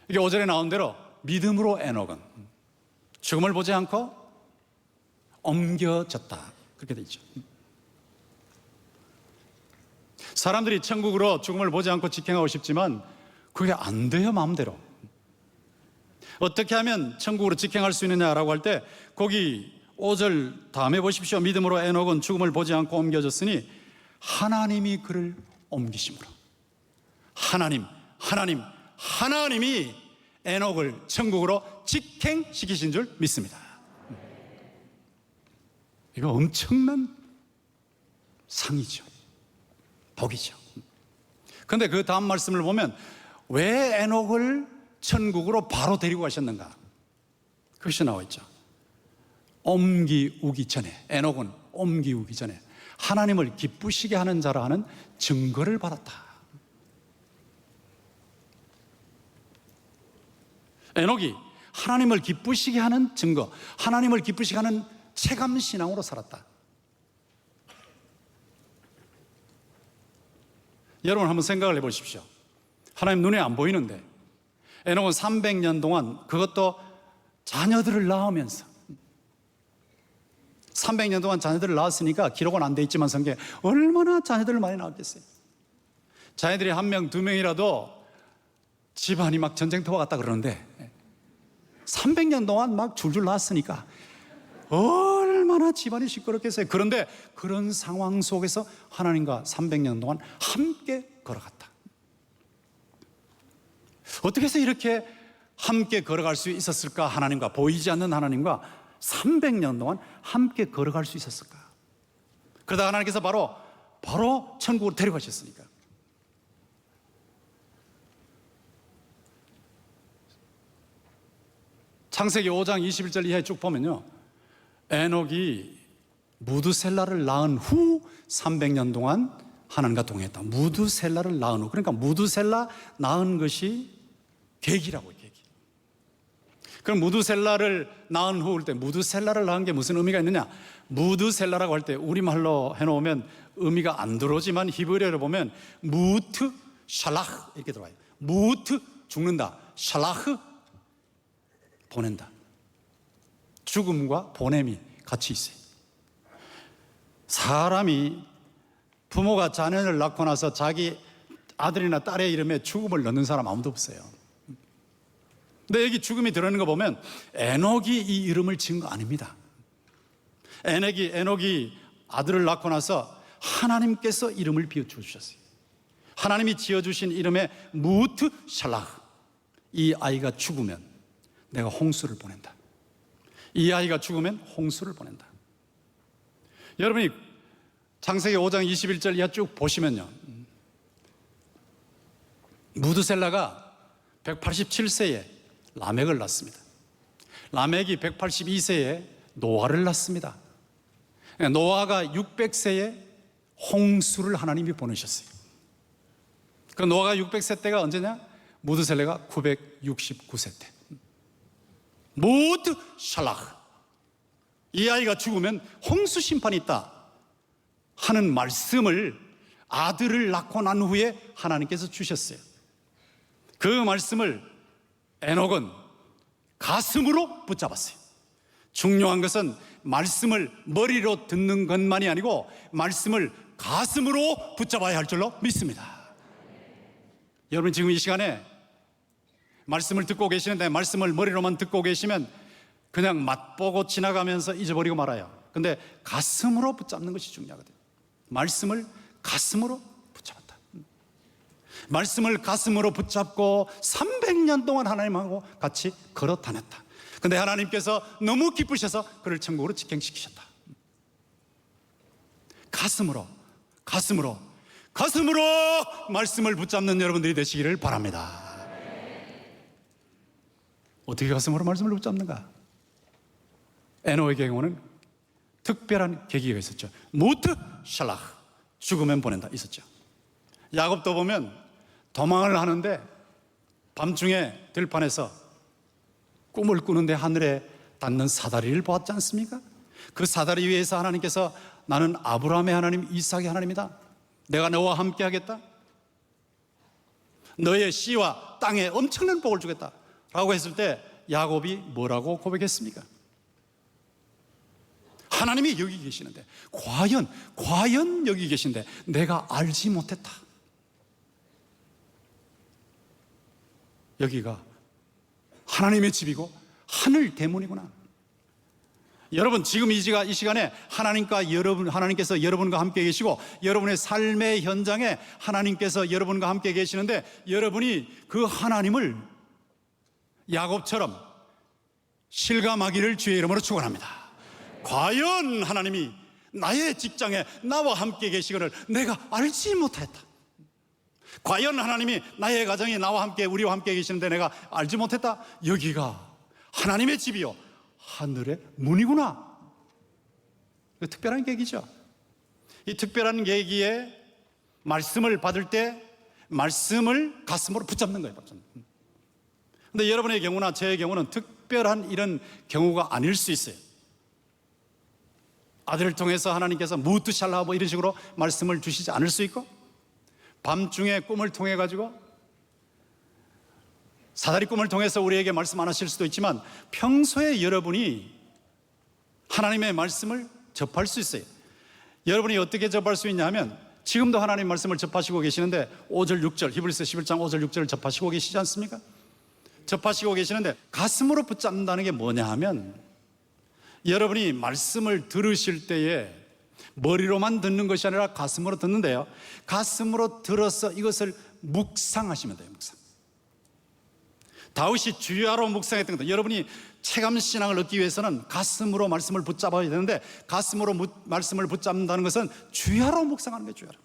이게 5절에 나온 대로 믿음으로 에녹은 죽음을 보지 않고 옮겨졌다, 그렇게 돼 있죠. 사람들이 천국으로 죽음을 보지 않고 직행하고 싶지만 그게 안 돼요, 마음대로. 어떻게 하면 천국으로 직행할 수 있느냐라고 할 때 거기 5절 다음에 보십시오. 믿음으로 에녹은 죽음을 보지 않고 옮겨졌으니 하나님이 그를 옮기심으로. 하나님이 에녹을 천국으로 직행시키신 줄 믿습니다. 이거 엄청난 상이죠, 복이죠. 그런데 그 다음 말씀을 보면 왜 에녹을 천국으로 바로 데리고 가셨는가, 그것이 나와 있죠. 옮기우기 전에, 에녹은 옮기우기 전에 하나님을 기쁘시게 하는 자라 하는 증거를 받았다. 에녹이 하나님을 기쁘시게 하는 증거, 하나님을 기쁘시게 하는 체감신앙으로 살았다. 여러분 한번 생각을 해보십시오. 하나님 눈에 안 보이는데 에녹은 300년 동안, 그것도 자녀들을 낳으면서 300년 동안 자녀들을 낳았으니까 기록은 안 돼 있지만 성경에 얼마나 자녀들을 많이 낳았겠어요. 자녀들이 1명, 2명이라도 집안이 막 전쟁터와 같다 그러는데 300년 동안 막 줄줄 낳았으니까 얼마나 집안이 시끄럽겠어요. 그런데 그런 상황 속에서 하나님과 300년 동안 함께 걸어갔다. 어떻게 해서 이렇게 함께 걸어갈 수 있었을까? 하나님과, 보이지 않는 하나님과 300년 동안 함께 걸어갈 수 있었을까? 그러다 하나님께서 바로 천국으로 데려가셨으니까. 창세기 5장 21절 이하에 쭉 보면요, 에녹이 무드셀라를 낳은 후 300년 동안 하나님과 동행했다. 무드셀라를 낳은 후. 그러니까 무드셀라 낳은 것이 계기라고요, 계기. 그럼 무드셀라를 낳은 후일 때 무드셀라를 낳은 게 무슨 의미가 있느냐? 무드셀라라고 할 때 우리말로 해놓으면 의미가 안 들어오지만 히브리어를 보면 무트 샬라흐 이렇게 들어와요. 무트 죽는다, 샬라흐 보낸다. 죽음과 보냄이 같이 있어요. 사람이 부모가 자녀를 낳고 나서 자기 아들이나 딸의 이름에 죽음을 넣는 사람 아무도 없어요. 근데 여기 죽음이 들어있는 거 보면 에녹이 이 이름을 지은 거 아닙니다. 에녹이 아들을 낳고 나서 하나님께서 이름을 비워주셨어요. 하나님이 지어주신 이름에 무트 샬라흐. 이 아이가 죽으면 내가 홍수를 보낸다. 이 아이가 죽으면 홍수를 보낸다. 여러분이 창세기 5장 21절 이하 쭉 보시면요, 무드셀라가 187세에 라멕을 낳습니다. 라멕이 182세에 노아를 낳습니다. 노아가 600세에 홍수를 하나님이 보내셨어요. 그 노아가 600세 때가 언제냐? 무드셀라가 969세 때. 무드 샬라흐. 이 아이가 죽으면 홍수 심판이 있다 하는 말씀을 아들을 낳고 난 후에 하나님께서 주셨어요. 그 말씀을 에녹은 가슴으로 붙잡았어요. 중요한 것은 말씀을 머리로 듣는 것만이 아니고 말씀을 가슴으로 붙잡아야 할 줄로 믿습니다. 여러분 지금 이 시간에 말씀을 듣고 계시는데 말씀을 머리로만 듣고 계시면 그냥 맛보고 지나가면서 잊어버리고 말아요. 근데 가슴으로 붙잡는 것이 중요하거든요. 말씀을 가슴으로 붙잡았다. 말씀을 가슴으로 붙잡고 300년 동안 하나님하고 같이 걸어 다녔다. 근데 하나님께서 너무 기쁘셔서 그를 천국으로 직행시키셨다. 가슴으로 말씀을 붙잡는 여러분들이 되시기를 바랍니다. 어떻게 가슴으로 말씀을 붙잡는가? 에녹의 경우는 특별한 계기가 있었죠. 무트 샬라흐, 죽으면 보낸다 있었죠. 야곱도 보면 도망을 하는데 밤중에 들판에서 꿈을 꾸는데 하늘에 닿는 사다리를 보았지 않습니까? 그 사다리 위에서 하나님께서 나는 아브라함의 하나님, 이삭의 하나님이다. 내가 너와 함께 하겠다. 너의 씨와 땅에 엄청난 복을 주겠다 라고 했을 때 야곱이 뭐라고 고백했습니까? 하나님이 여기 계시는데 과연 여기 계신데 내가 알지 못했다. 여기가 하나님의 집이고 하늘 대문이구나. 여러분 지금 이 시간에 하나님께서 여러분과 함께 계시고 여러분의 삶의 현장에 하나님께서 여러분과 함께 계시는데 여러분이 그 하나님을 야곱처럼 실감하기를 주의 이름으로 축원합니다. 과연 하나님이 나의 직장에 나와 함께 계시기를 내가 알지 못했다. 과연 하나님이 나의 가정에 나와 함께 우리와 함께 계시는데 내가 알지 못했다. 여기가 하나님의 집이요 하늘의 문이구나. 특별한 계기죠. 이 특별한 계기에 말씀을 받을 때 말씀을 가슴으로 붙잡는 거예요. 그런데 여러분의 경우나 제 경우는 특별한 이런 경우가 아닐 수 있어요. 아들을 통해서 하나님께서 무트 샬라하 뭐 이런 식으로 말씀을 주시지 않을 수 있고 밤중에 꿈을 통해 가지고 사다리 꿈을 통해서 우리에게 말씀 안 하실 수도 있지만 평소에 여러분이 하나님의 말씀을 접할 수 있어요. 여러분이 어떻게 접할 수 있냐면 지금도 하나님 말씀을 접하시고 계시는데 5절 6절 히브리서 11장 5절 6절을 접하시고 계시지 않습니까? 접하시고 계시는데 가슴으로 붙잡는다는 게 뭐냐 하면 여러분이 말씀을 들으실 때에 머리로만 듣는 것이 아니라 가슴으로 듣는데요, 가슴으로 들어서 이것을 묵상하시면 돼요. 묵상. 다윗이 주야로 묵상했던 것도 여러분이 체감신앙을 얻기 위해서는 가슴으로 말씀을 붙잡아야 되는데 가슴으로 말씀을 붙잡는다는 것은 주야로 묵상하는 거예요. 주야로.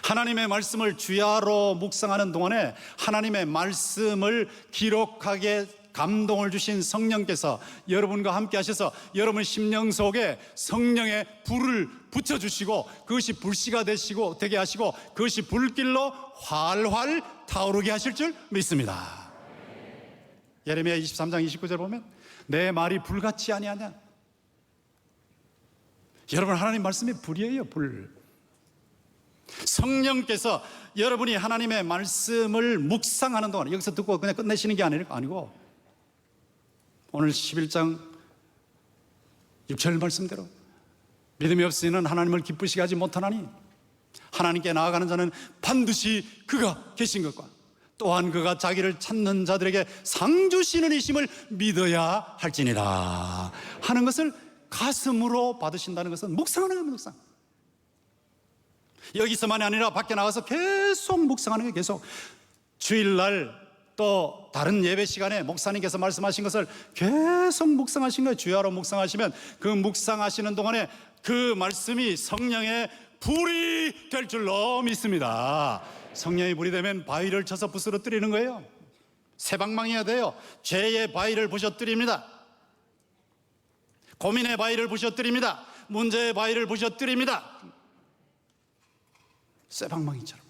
하나님의 말씀을 주야로 묵상하는 동안에 하나님의 말씀을 기록하게 감동을 주신 성령께서 여러분과 함께 하셔서 여러분 심령 속에 성령의 불을 붙여주시고 그것이 불씨가 되게 하시고 그것이 불길로 활활 타오르게 하실 줄 믿습니다. 예레미야 23장 29절 보면 내 말이 불같이 아니하냐. 여러분 하나님 말씀이 불이에요. 불. 성령께서 여러분이 하나님의 말씀을 묵상하는 동안 여기서 듣고 그냥 끝내시는 게 아니고 오늘 11장 6절 말씀대로 믿음이 없이는 하나님을 기쁘시게 하지 못하나니 하나님께 나아가는 자는 반드시 그가 계신 것과 또한 그가 자기를 찾는 자들에게 상 주시는 이심을 믿어야 할지니라 하는 것을 가슴으로 받으신다는 것은 묵상하는 겁니다. 묵상. 여기서만이 아니라 밖에 나가서 계속 묵상하는 거예요. 계속 주일날 또 다른 예배 시간에 목사님께서 말씀하신 것을 계속 묵상하신 거예요. 주야로 묵상하시면 그 묵상하시는 동안에 그 말씀이 성령의 불이 될 줄로 믿습니다. 성령의 불이 되면 바위를 쳐서 부스러뜨리는 거예요. 새방망이가 돼요. 죄의 바위를 부셔뜨립니다. 고민의 바위를 부셔뜨립니다. 문제의 바위를 부셔뜨립니다. 쇠방망이처럼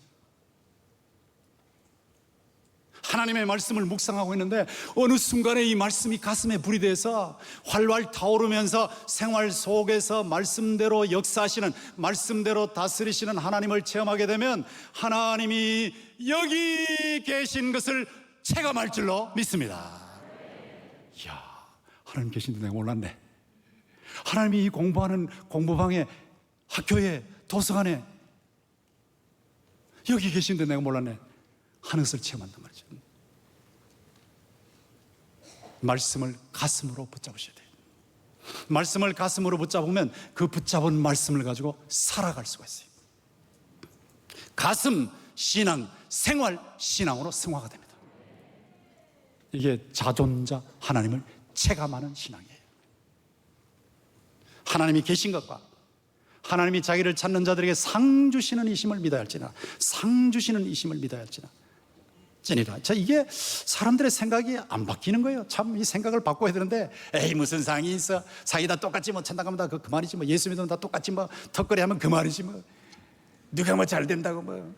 하나님의 말씀을 묵상하고 있는데 어느 순간에 이 말씀이 가슴에 불이 돼서 활활 타오르면서 생활 속에서 말씀대로 역사하시는, 말씀대로 다스리시는 하나님을 체험하게 되면 하나님이 여기 계신 것을 체감할 줄로 믿습니다. 이야, 하나님 계신데 내가 몰랐네. 하나님이 이 공부하는 공부방에, 학교에, 도서관에 여기 계신데 내가 몰랐네 하는 것을 체험한단 말이죠. 말씀을 가슴으로 붙잡으셔야 돼요. 말씀을 가슴으로 붙잡으면 그 붙잡은 말씀을 가지고 살아갈 수가 있어요. 가슴 신앙, 생활 신앙으로 승화가 됩니다. 이게 자존자 하나님을 체감하는 신앙이에요. 하나님이 계신 것과 하나님이 자기를 찾는 자들에게 상 주시는 이심을 믿어야 할지나, 상 주시는 이심을 믿어야 할지나 찐이라. 자, 이게 사람들의 생각이 안 바뀌는 거예요. 참 이 생각을 바꿔야 되는데, 에이 무슨 상이 있어, 상이 다 똑같지 뭐, 찬다고 하면 다 그 말이지 뭐, 예수 믿으면 다 똑같지 뭐, 턱걸이 하면 그 말이지 뭐, 누가 뭐 잘 된다고 뭐,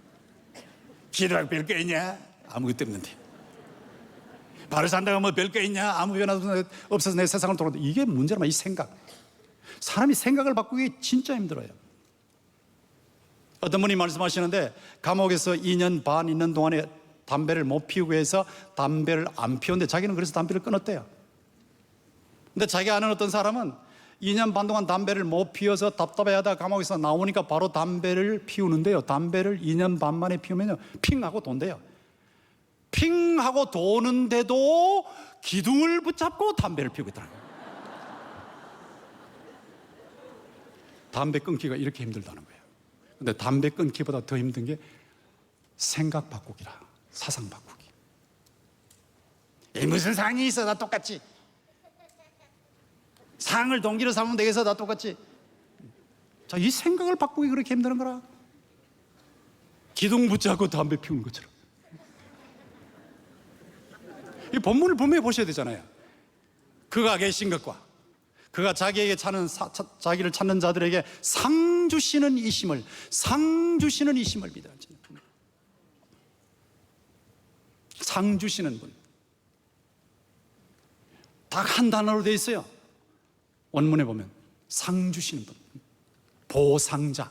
기도하고 별 거 있냐, 아무것도 없는데, 바로 산다고 뭐 별 거 있냐, 아무 변화도 없어서 내 세상을 돌아온다. 이게 문제란 이 생각. 사람이 생각을 바꾸기 진짜 힘들어요. 어떤 분이 말씀하시는데 감옥에서 2년 반 있는 동안에 담배를 못 피우고 해서 담배를 안 피웠는데 자기는 그래서 담배를 끊었대요. 근데 자기 아는 어떤 사람은 2년 반 동안 담배를 못 피워서 답답해하다 감옥에서 나오니까 바로 담배를 피우는데요. 담배를 2년 반 만에 피우면요, 핑 하고 돈대요. 핑 하고 도는데도 기둥을 붙잡고 담배를 피우고 있더라고요. 담배 끊기가 이렇게 힘들다는 거예요. 근데 담배 끊기보다 더 힘든 게 생각 바꾸기라, 사상 바꾸기. 무슨 상이 있어, 다 똑같지. 상을 동기로 삼으면 되겠어, 다 똑같지. 자, 이 생각을 바꾸기 그렇게 힘든 거라. 기둥 붙잡고 담배 피우는 것처럼. 이 본문을 분명히 보셔야 되잖아요. 그가 계신 것과 그가 자기에게 자기를 찾는 자들에게 상 주시는 이심을 믿어야 할지. 상 주시는 분. 딱 한 단어로 되어 있어요. 원문에 보면 상 주시는 분, 보상자.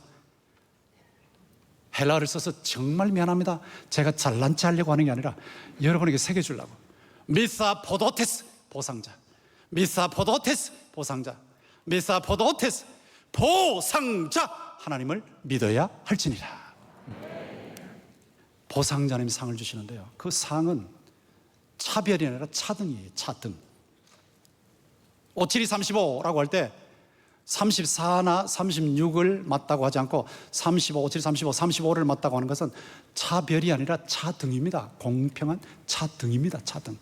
헬라어를 써서 정말 미안합니다. 제가 잘난 체 하려고 하는 게 아니라 여러분에게 새겨주려고. 미사포도테스, 보상자. 미사포도테스, 보상자. 미사포도테스, 보상자. 하나님을 믿어야 할지니라. 보상자님이 상을 주시는데요, 그 상은 차별이 아니라 차등이에요. 차등. 57이 35라고 할 때 34나 36을 맞다고 하지 않고 35, 57, 35, 35를 맞다고 하는 것은 차별이 아니라 차등입니다. 공평한 차등입니다. 차등.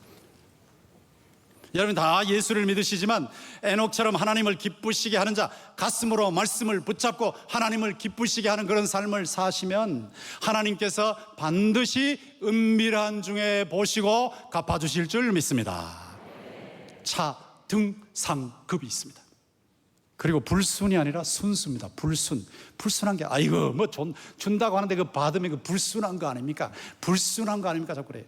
여러분 다 예수를 믿으시지만 에녹처럼 하나님을 기쁘시게 하는 자, 가슴으로 말씀을 붙잡고 하나님을 기쁘시게 하는 그런 삶을 사시면 하나님께서 반드시 은밀한 중에 보시고 갚아주실 줄 믿습니다. 차, 등, 상, 급이 있습니다. 그리고 불순이 아니라 순수입니다. 불순한 게 아이고 뭐 준다고 하는데 그 받으면 그 불순한 거 아닙니까? 불순한 거 아닙니까? 자꾸 그래요.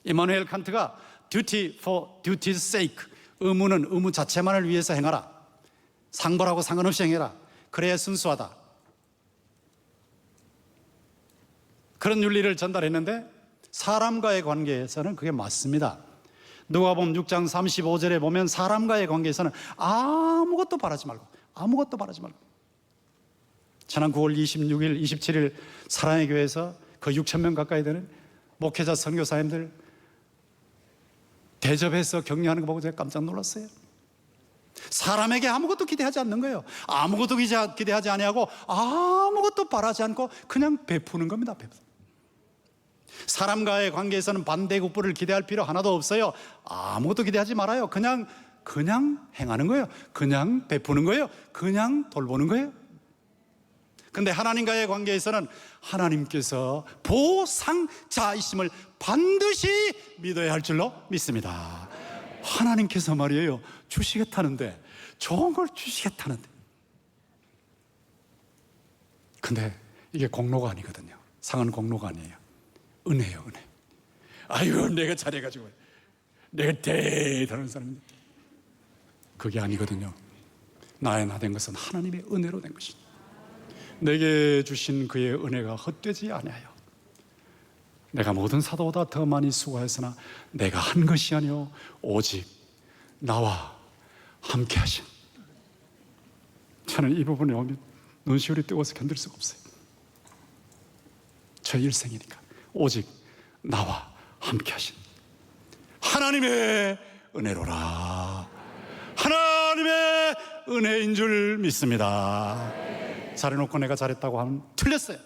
이마누엘 칸트가 duty for duty's sake, 의무는 의무 자체만을 위해서 행하라, 상벌하고 상관없이 행해라, 그래야 순수하다, 그런 윤리를 전달했는데 사람과의 관계에서는 그게 맞습니다. 누가복음 6장 35절에 보면 사람과의 관계에서는 아무것도 바라지 말고, 아무것도 바라지 말고. 지난 9월 26일, 27일 사랑의 교회에서 그 6,000명 가까이 되는 목회자 선교사님들 대접해서 격려하는 거 보고 제가 깜짝 놀랐어요. 사람에게 아무것도 기대하지 않는 거예요. 아무것도 기대하지 아니하고 아무것도 바라지 않고 그냥 베푸는 겁니다. 사람과의 관계에서는 반대급부를 기대할 필요 하나도 없어요. 아무것도 기대하지 말아요. 그냥 행하는 거예요. 그냥 베푸는 거예요. 그냥 돌보는 거예요. 근데 하나님과의 관계에서는 하나님께서 보상자이심을 반드시 믿어야 할 줄로 믿습니다. 하나님께서 말이에요, 주시겠다는데, 좋은 걸 주시겠다는데, 근데 이게 공로가 아니거든요. 상은 공로가 아니에요. 은혜예요, 은혜. 아이고 내가 잘해가지고 내가 대단한 사람인데, 그게 아니거든요. 나의 나 된 것은 하나님의 은혜로 된 것이죠. 내게 주신 그의 은혜가 헛되지 아니하여 내가 모든 사도보다 더 많이 수고하였으나 내가 한 것이 아니요 오직 나와 함께 하신. 저는 이 부분에 오면 눈시울이 뜨거워서 견딜 수가 없어요. 저 일생이니까 오직 나와 함께 하신 하나님의 은혜로라. 하나님의 은혜인 줄 믿습니다. 잘해놓고 내가 잘했다고 하면 틀렸어요.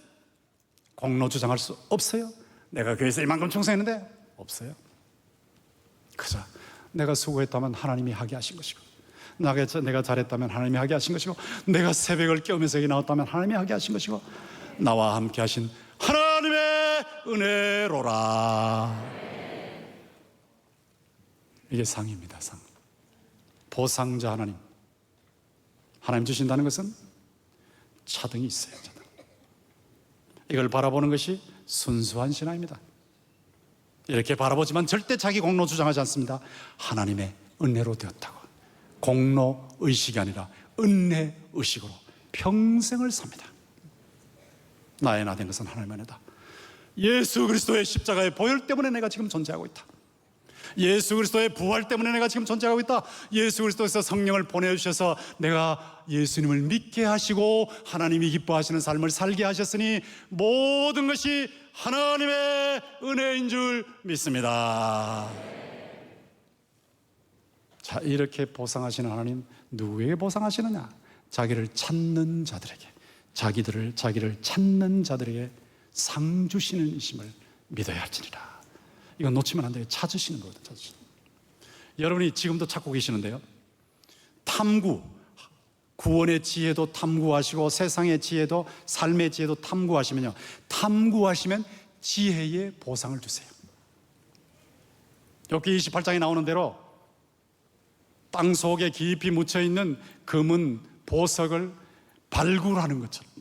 공로 주장할 수 없어요. 내가 교회에서 이만큼 충성했는데 없어요. 그저 내가 수고했다면 하나님이 하게 하신 것이고, 내가 잘했다면 하나님이 하게 하신 것이고, 내가 새벽을 깨우면서 여기 나왔다면 하나님이 하게 하신 것이고, 나와 함께 하신 하나님의 은혜로라. 이게 상입니다. 상. 보상자 하나님. 하나님 주신다는 것은 차등이 있어요. 차등. 이걸 바라보는 것이 순수한 신앙입니다. 이렇게 바라보지만 절대 자기 공로 주장하지 않습니다. 하나님의 은혜로 되었다고. 공로 의식이 아니라 은혜 의식으로 평생을 삽니다. 나의 나 된 것은 하나님의 은혜다. 예수 그리스도의 십자가의 보혈 때문에 내가 지금 존재하고 있다. 예수 그리스도의 부활 때문에 내가 지금 존재하고 있다. 예수 그리스도에서 성령을 보내주셔서 내가 예수님을 믿게 하시고 하나님이 기뻐하시는 삶을 살게 하셨으니 모든 것이 하나님의 은혜인 줄 믿습니다. 자, 이렇게 보상하시는 하나님, 누구에게 보상하시느냐? 자기를 찾는 자들에게, 자기를 찾는 자들에게 상 주시는 이심을 믿어야 할지니라. 이건 놓치면 안 돼요. 찾으시는 거거든요. 찾으시는. 여러분이 지금도 찾고 계시는데요, 탐구, 구원의 지혜도 탐구하시고 세상의 지혜도, 삶의 지혜도 탐구하시면요, 탐구하시면 지혜의 보상을 주세요. 욥기 28장에 나오는 대로 땅 속에 깊이 묻혀있는 금은 보석을 발굴하는 것처럼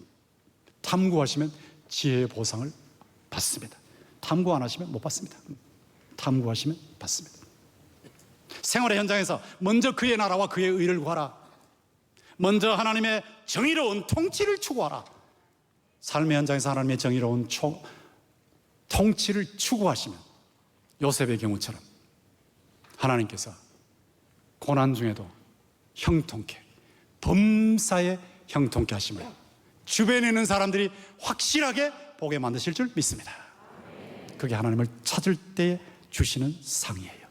탐구하시면 지혜의 보상을 받습니다. 탐구 안 하시면 못 받습니다. 탐구하시면 받습니다. 생활의 현장에서 먼저 그의 나라와 그의 의를 구하라. 먼저 하나님의 정의로운 통치를 추구하라. 삶의 현장에서 하나님의 정의로운 통치를 추구하시면 요셉의 경우처럼 하나님께서 고난 중에도 형통케, 범사에 형통케 하심을 주변에 있는 사람들이 확실하게 보게 만드실 줄 믿습니다. 그게 하나님을 찾을 때 주시는 상이에요.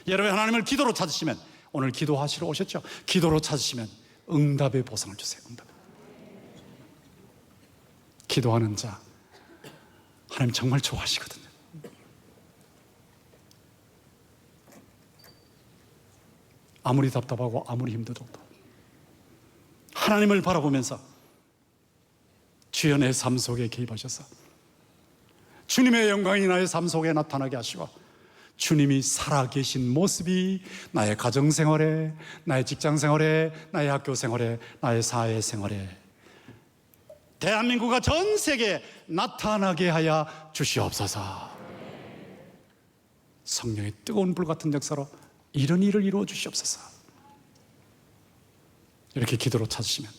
여러분, 하나님을 기도로 찾으시면, 오늘 기도하시러 오셨죠? 기도로 찾으시면 응답의 보상을 주세요. 응답. 기도하는 자 하나님 정말 좋아하시거든요. 아무리 답답하고 아무리 힘들어도 하나님을 바라보면서 주여 내 삶 속에 개입하셔서 주님의 영광이 나의 삶 속에 나타나게 하시고 주님이 살아계신 모습이 나의 가정생활에, 나의 직장생활에, 나의 학교생활에, 나의 사회생활에, 대한민국과 전 세계에 나타나게 하여 주시옵소서. 성령의 뜨거운 불 같은 역사로 이런 일을 이루어 주시옵소서. 이렇게 기도로 찾으시면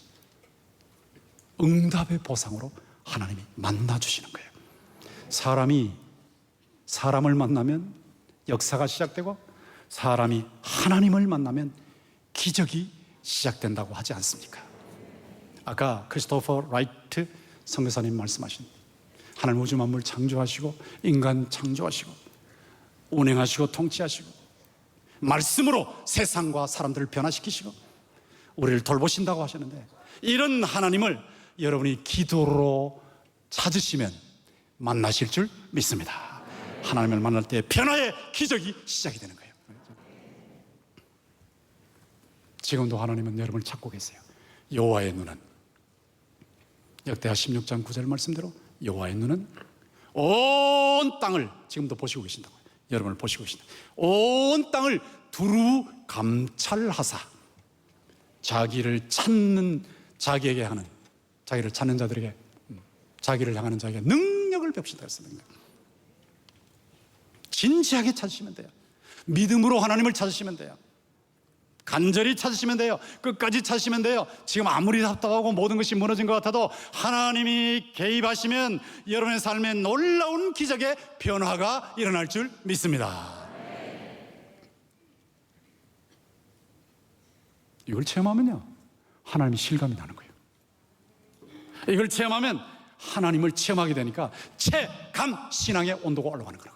응답의 보상으로 하나님이 만나 주시는 거예요. 사람이 사람을 만나면 역사가 시작되고, 사람이 하나님을 만나면 기적이 시작된다고 하지 않습니까? 아까 크리스토퍼 라이트 선교사님 말씀하신, 하나님 우주 만물 창조하시고 인간 창조하시고 운행하시고 통치하시고 말씀으로 세상과 사람들을 변화시키시고 우리를 돌보신다고 하셨는데, 이런 하나님을 여러분이 기도로 찾으시면 만나실 줄 믿습니다. 하나님을 만날 때 변화의 기적이 시작이 되는 거예요. 지금도 하나님은 여러분을 찾고 계세요. 여호와의 눈은, 역대하 16장 9절 말씀대로 여호와의 눈은 온 땅을 지금도 보시고 계신다고요. 여러분을 보시고 계신다. 온 땅을 두루 감찰하사 자기를 찾는 자기에게 하는, 자기를 찾는 자들에게, 자기를 향하는 자에게 능력을 베푸신다 했습니다. 진지하게 찾으시면 돼요. 믿음으로 하나님을 찾으시면 돼요. 간절히 찾으시면 돼요. 끝까지 찾으시면 돼요. 지금 아무리 답답하고 모든 것이 무너진 것 같아도 하나님이 개입하시면 여러분의 삶에 놀라운 기적의 변화가 일어날 줄 믿습니다. 이걸 체험하면요, 하나님이 실감이 나는 거예요. 이걸 체험하면 하나님을 체험하게 되니까 체감 신앙의 온도가 올라가는 거라고.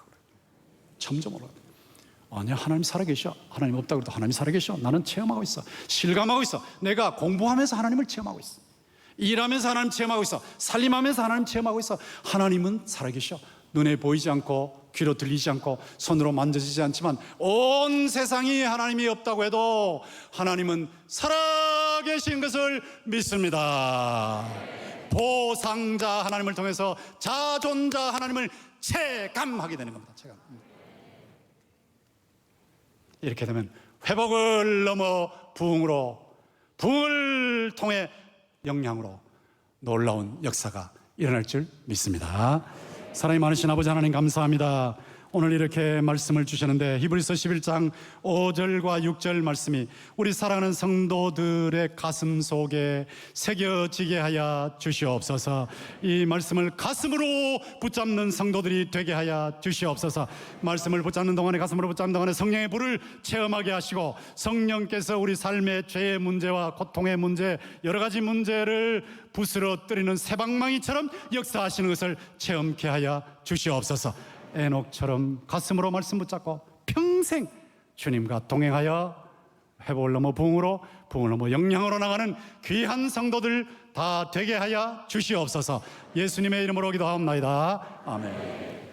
점점 올라가요. 아니야, 하나님 살아계셔. 하나님 없다고 해도 하나님 살아계셔. 나는 체험하고 있어. 실감하고 있어. 내가 공부하면서 하나님을 체험하고 있어. 일하면서 하나님 체험하고 있어. 살림하면서 하나님 체험하고 있어. 하나님은 살아계셔. 눈에 보이지 않고 귀로 들리지 않고 손으로 만져지지 않지만 온 세상이 하나님이 없다고 해도 하나님은 살아계신 것을 믿습니다. 보상자 하나님을 통해서 자존자 하나님을 체감하게 되는 겁니다. 체감. 이렇게 되면 회복을 넘어 부흥으로, 부흥을 통해 영향으로 놀라운 역사가 일어날 줄 믿습니다. 사랑이 많으신 아버지 하나님, 감사합니다. 오늘 이렇게 말씀을 주셨는데 히브리서 11장 5절과 6절 말씀이 우리 사랑하는 성도들의 가슴 속에 새겨지게 하여 주시옵소서. 이 말씀을 가슴으로 붙잡는 성도들이 되게 하여 주시옵소서. 말씀을 붙잡는 동안에, 가슴으로 붙잡는 동안에 성령의 불을 체험하게 하시고, 성령께서 우리 삶의 죄의 문제와 고통의 문제, 여러 가지 문제를 부스러뜨리는 새방망이처럼 역사하시는 것을 체험케 하여 주시옵소서. 에녹처럼 가슴으로 말씀 붙잡고 평생 주님과 동행하여 회복을 넘어 부흥으로, 부흥을 넘어 영향으로 나가는 귀한 성도들 다 되게 하여 주시옵소서. 예수님의 이름으로 기도하옵나이다. 아멘.